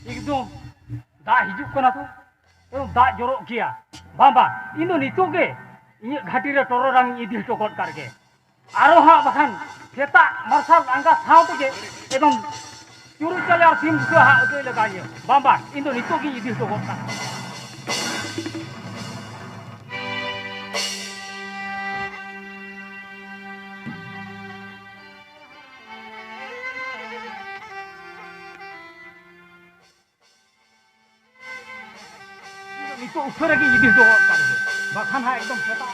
एकदम दा हिजुक कना तो एकदम दा जोरो किया बाबा इन नितो के इन घाटी रे टोरोरांग इदी टोकट करके आरो हा बखान सेता मार्शल आंगा साउथ के एकदम चुरु चले और सिम को हा उदे लगाए बाबा इन नितो की इदी टोकट का नितो ऊपर की इदी टोकट करके बखान हा एकदम सेता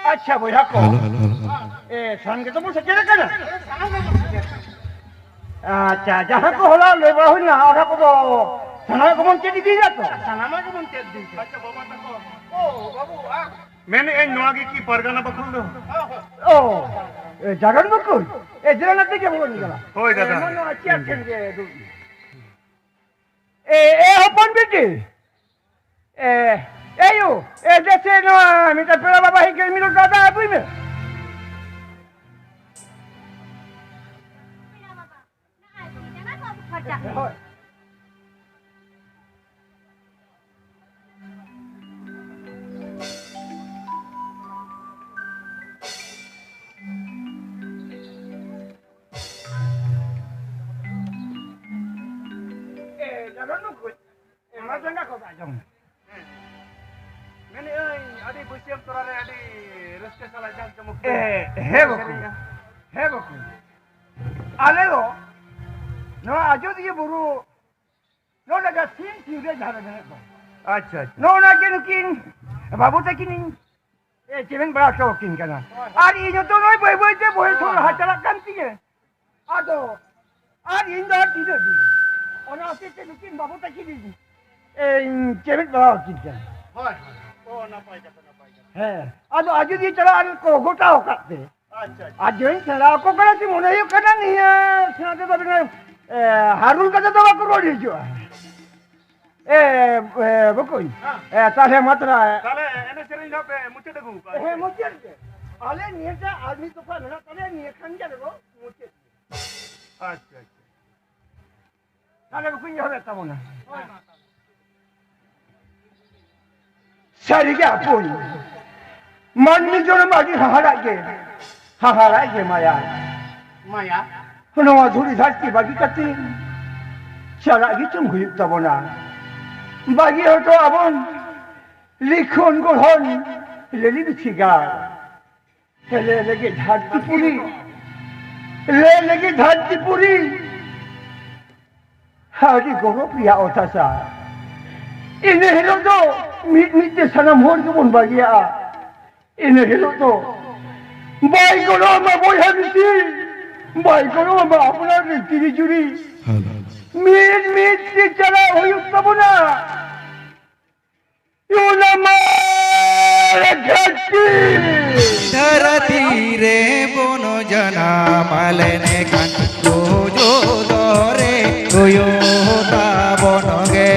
अच्छा भैया को ए सन के तो मुझे क्या करना अच्छा जहाँ को होला ले बड़ा हुई ना और को तो सना को मन चेदी दी जातो सना में को मन चेदी अच्छा बाबा तको ओ बाबू आ मैंने ए नवागी की परगना बखुल दो ओ ए जगन बखुल ए जरा नते के बोल निकला होय दादा मन अच्छी अच्छी के ए अपन बेटी ए यो ए जैसे नो मिटा पेड़ा बाबा ही के मिलो दादा अभी में Alego, no ayudi buru, no naga sin tiude jara bene ko. अच्छा अच्छा। no na kinu kin, babu ta kinin, cemeng bera to kin kana. Ari ini to noi boy boy te boy thor hatala kan tiye. Ado, ari inda tiye di. Ona ase te kin babu ta kinin. Cemeng bera kin kana. Hoy, oh na pai ka. Ado ayudi chala ari ko gota hokatte. आज जो चला को करा थी मोने यो करना नहीं है सुनाते तो बिना हारून का तो बात करो जो बकोई ताले मात्रा ताले एने सेरिंग ना पे मुझे देखो मुझे आले नहीं है आदमी तो पर ना ताले नहीं खंजा देखो मुझे अच्छा ताले बकोई हो रहता मोना सारी क्या पोई मन में जो ना बाकी हहारा के हाहारा ये माया माया नवा धुरी धाटी बागी कती चला की तुम हुई तब ना बागी हो तो अबन लिखोन को हन लेली बिछिगा ले लगे धाटी पूरी ले लगे धाटी पूरी हारी गोरो प्रिया होता सा इन्हें हिलो तो मीट मीट के सनम होर के बुन बागिया इन्हें हिलो तो बाई करो मैं बोल है बिची बाई करो मैं अपना रिश्ती जुड़ी मीट मीट से चला हुई तब ना यो ना मारे malene kan tuju dore tuyu tabonge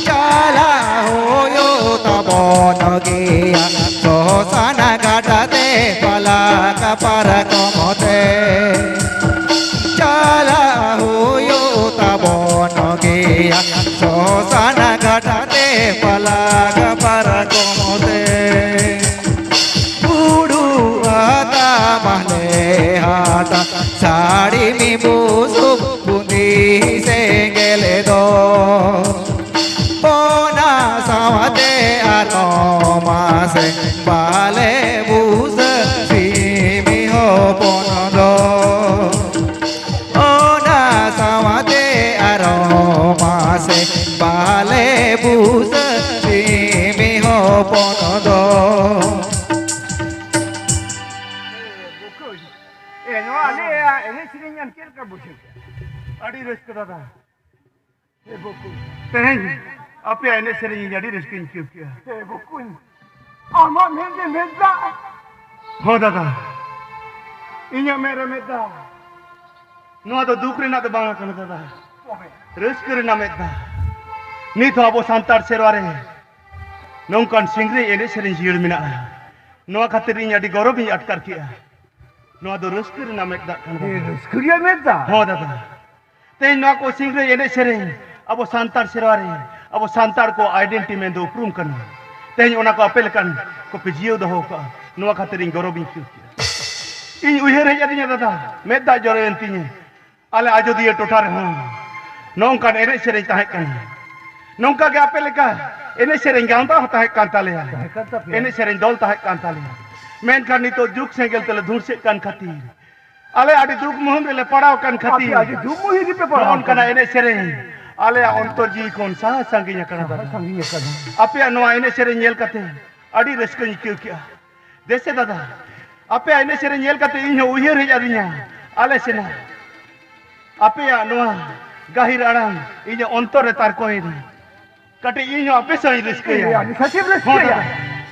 chala hoyo tabonge sosana gatate palaka parakomote chala hoyo tabonge sosana gatate palaka parakomote hata sari mi busuk bundi sengele do ona samate aroma se bale bus si mi ho ponodo ona samate aroma se bale bus si mi ho ponodo Adi risk dada. Hey buku. Teh, apa yang ini sering jadi riskin kiu. Hey buku. Ama mende meda. Oh dada. Inya mere meda. Noa to dukre na to banga kana dada. Risk na meda. Ni to abo santar serware. Nongkan singre ini sering jiur mina. Noa khatir di gorob ni atkar kia. Noa do risk na meda kana. Risk ya meda. Oh dada. Teh noa ko singre ene sereng abo santar serware abo santar ko identity men do uprum kan teh ona ko apel kan ko pejio do ka noa khatir gorobin kiu in uher hejadinya dada medda jore entinya ale ajodiya totar ha nongkan ene sereng tahe kan nongka ge apel ka ene sereng ganta tahe kan tale ene sereng dol tahe kan tale men kan nito juk sengel tele dhurse kan khatir ale adi duk mohon le padaw kan khati adi duk mohi di pe padaw kana ene sereng ale ontorji kon sa sanginya kana ape no ene sereng nyel kate adi reskani kiu kia dese dada ape ene sereng nyel kate inho uher he jadinya ale sena ape no gahir arang inyo ontor re tar koin kate inho ape sai reskiya ani sachib reskiya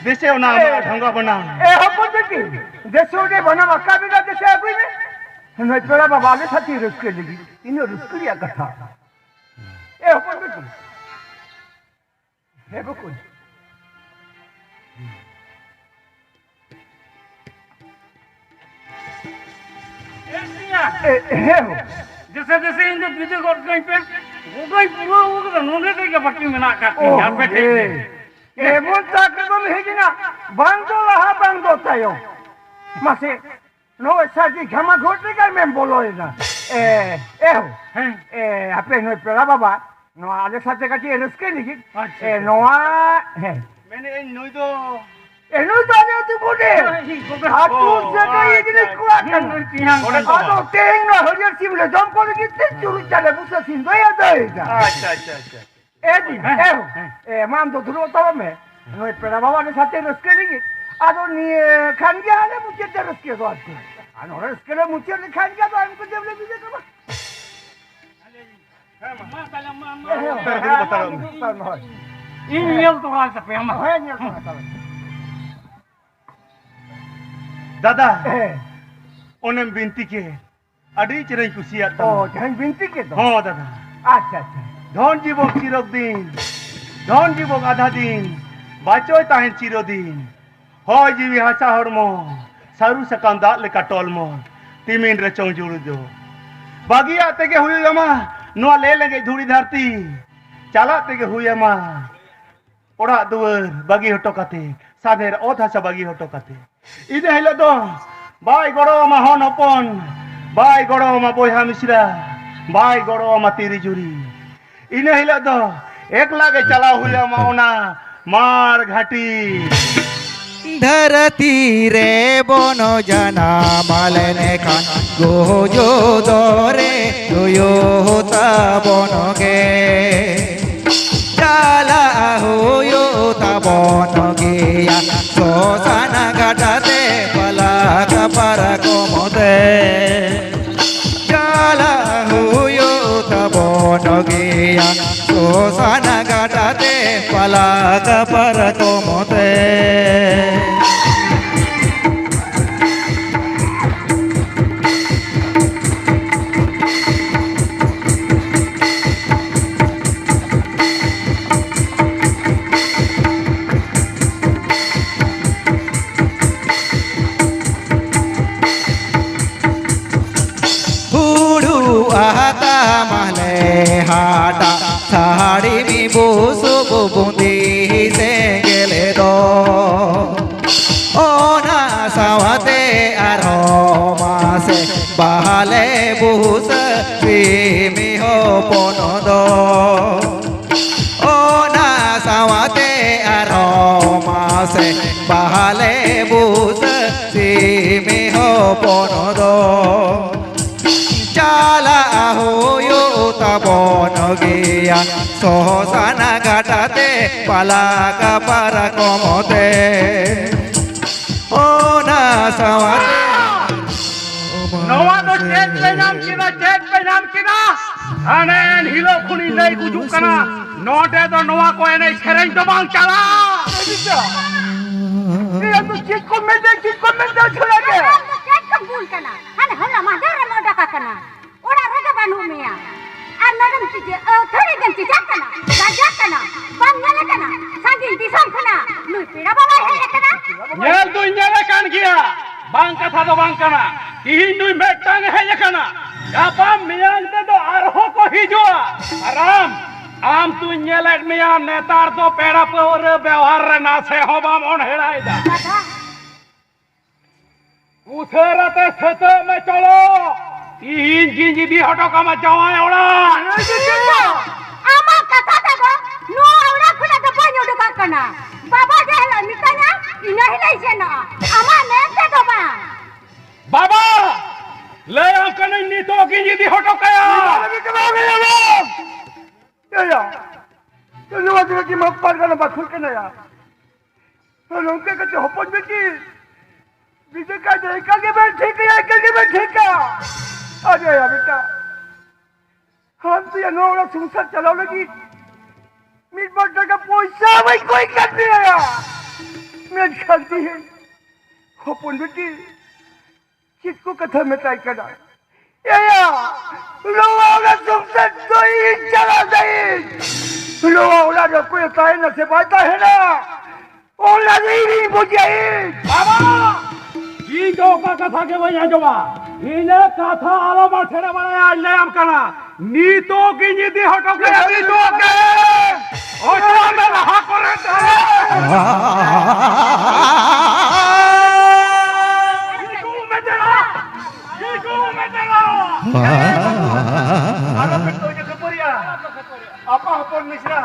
dese ona dhanga bana e hapon beki deso de bana makka bina dese agui me नहीं पेड़ा बाबा ने साथी risk लगी इन्हें risk लिया कथा ए ऊपर बिल्कुल है बिल्कुल जैसे जैसे इन बीजे को कहीं पे वो कहीं पूरा वो तो नोने के क्या पट्टी में ना काटते यहाँ पे ए वो ताकत तो नहीं कि ना बंदो रहा बंदो तायो मासे no saji khama khote kai mem bolo ena ape no pera baba no ale sate ka ti enes ke niki no mene no to eno to ne tu bode hatu se ka yini ko akan ado teng no horier simle jom ko ki te churu chale busa sindo ya doida acha edi mando duro to me no pera baba ne sate enes ke niki ado ni khanja ale muche terus ke do ati ano reske le muche ne khanja do amko jable bije kaba ma kala ma ini yang to hal sape ma dada onem binti ke adi cerai kusiat oh jangan binti ke to oh dada acha dhon jibok chirok din dhon jibok adha din bachoy tahen chiro din hoy jiwi hasa hormo saru sakam da leka tolmo timin re chong juru do bagia tege huya ma no le lege dhuri dharti chala tege huya ma ora duar bagi hoto kate sader oth hasa bagi hoto kate ide hilo do bai goro ma hon opon bai goro ma boyha misra bai goro ma tiri juri ine hilo do ekla ge chala huya ma ona mar घाटी धरती रे बोनो जना मालने Khan Gojo दोरे गोयो होता बोनो गे चला होयो ता बोनो गे या सोसाना घाटाते पला कपर को मोते चला होयो ता बोनो गे या सोसाना घाटाते पला कपर को मोते শ্মশান ঘাটাতে পালাকা পারা কমতে ও না সাওয়াতে नवा तो चेत पे नाम किना अनेन हिलो खुनी नहीं गुजुक कना नोटे तो नवा को एने सेरेंज तो बांग चला ये तो चीज को में दे छोड़ा के चेत को भूल कना हने हल्ला मादर मोडा का कना ओड़ा रगा बानू मिया আর ম্যাডাম চিজে থড়ি গন্তি জাকনা জাকনা বাংলা কনা সাদিন দিসম কনা নুই পিড়া বাবা হে কনা नेल तू नेले कान किया बांग कथा तो बांग कना इही नुई मेटांग हे कना गापा मियांग ते तो आरहो को हिजुआ आराम आम तू नेलेट मिया नेतार तो पेड़ा पर व्यवहार रे ना से होबाम ओन हेड़ाइदा उथेरते सेते में चलो तीन जिंजी हटो कमा जावाए ओड़ा আমার কথা দেব নো ওড়া খুনা তো বইনো ঢোকা কনা বাবা দেহলা নিতানা ইনা হিলাইছে না আমার নেতে দবা बाबा ले आम कने नी तो जिंजी हटो कया या तो लो तो की मत पर करना बात के ना या तो लोग के कच्चे होपन में की विजय का देखा के बैठ ठीक है के बैठ ठीक है अरे यार बेटा हम तो ये नौरा संसार चलाओ लगी मीट बटर का पैसा भाई कोई कर नहीं आया मैं शक्ति है होपन बेटी किसको कथा में ट्राई करा या लोरा संसार तो ही चला गई लोरा जो कोई काय न से पाता है ना ओला नहीं बुझे बाबा ये जो का कथा के वही जोबा इने कथा आलो माठेरे बना आज ले हम कना नीतो की नीति हटो के नीतो के ओ में रहा करे आलो पे तो जे खबरिया आपा अपन मिश्रा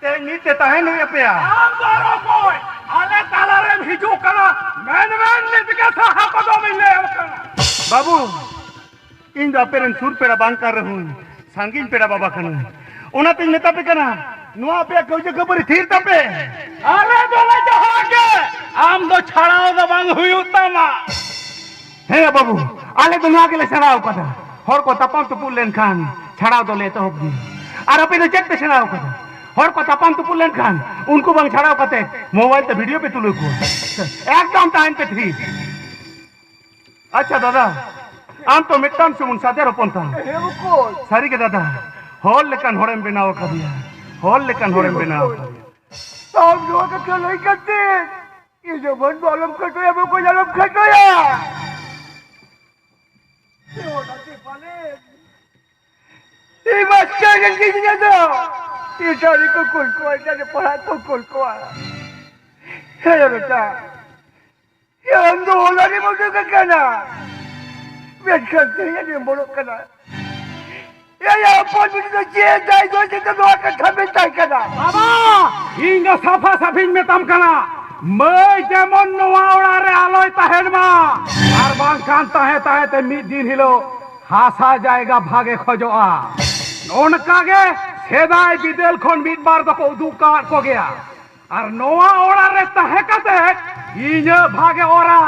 ते नीते ताहे नहीं अपया आम दारो कोई आले ताला रे हिजू कना मैन नीति के साहा को दो मिले हम कना बाबू इन दा पेरन सुर पेड़ा बांग कर रहूं सांगिन पेड़ा बाबा कनु ओना पे नेता पे कना नुआ पे कौजे खबर थीर तपे अरे बोले जो होगे आम दो छड़ाओ दो बांग हुई उतमा हे बाबू आले तो नुआ के ले छड़ाओ कदा हर को तपम तो पुलेन खान छड़ाओ दो ले तो होगी और अपे तो चेक पे छड़ाओ कदा हर को तपम तो पुलेन खान उनको बांग छड़ाओ कते मोबाइल तो वीडियो पे तुलो को एकदम टाइम पे थी अच्छा दादा आम तो मिट्टाम सुमुन साथे रोपन था सारी के दादा हॉल लेकन होरेम बनाओ कदिया हॉल लेकन होरेम बनाओ कदिया हम जो का क्यों नहीं करते ये जो बंद आलम खटोया वो कोई आलम खटोया ये बच्चा जल्दी से दो ये सारी को कुल को ऐसा जो पढ़ा तो कुल को है बेटा ये हम तो होला नहीं मुझे का कहना वेट करते हैं ये बोलो कना या अपन भी तो जे जाय जो से तो का ठबे ताई कना बाबा इंगा साफा साफिन में तम कना मैं जेमन नवावड़ा रे आलोय ताहेन मा आर बांग कान ताहे ते मी दिन हिलो हासा जाएगा भागे खोजोआ ओनका गे सेदाय बिदेल खन मिद बार तो उदुका को गया और नवा ओड़ा रे ताहे कते इने भागे ओरा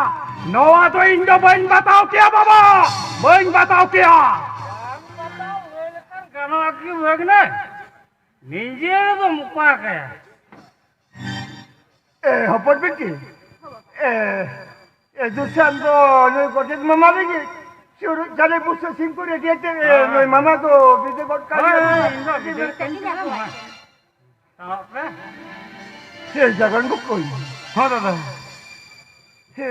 नवा तो इंडो बन बताओ क्या बाबा बन बताओ क्या गाना की वगने निजे तो मुका के ए हपट बिटी ए दुसान तो नई कोटे मामा लगी शुरू चले पुष्ट सिंह को रेडी थे नई मामा तो बिदे कोट का से जगन को कोई हां दादा हे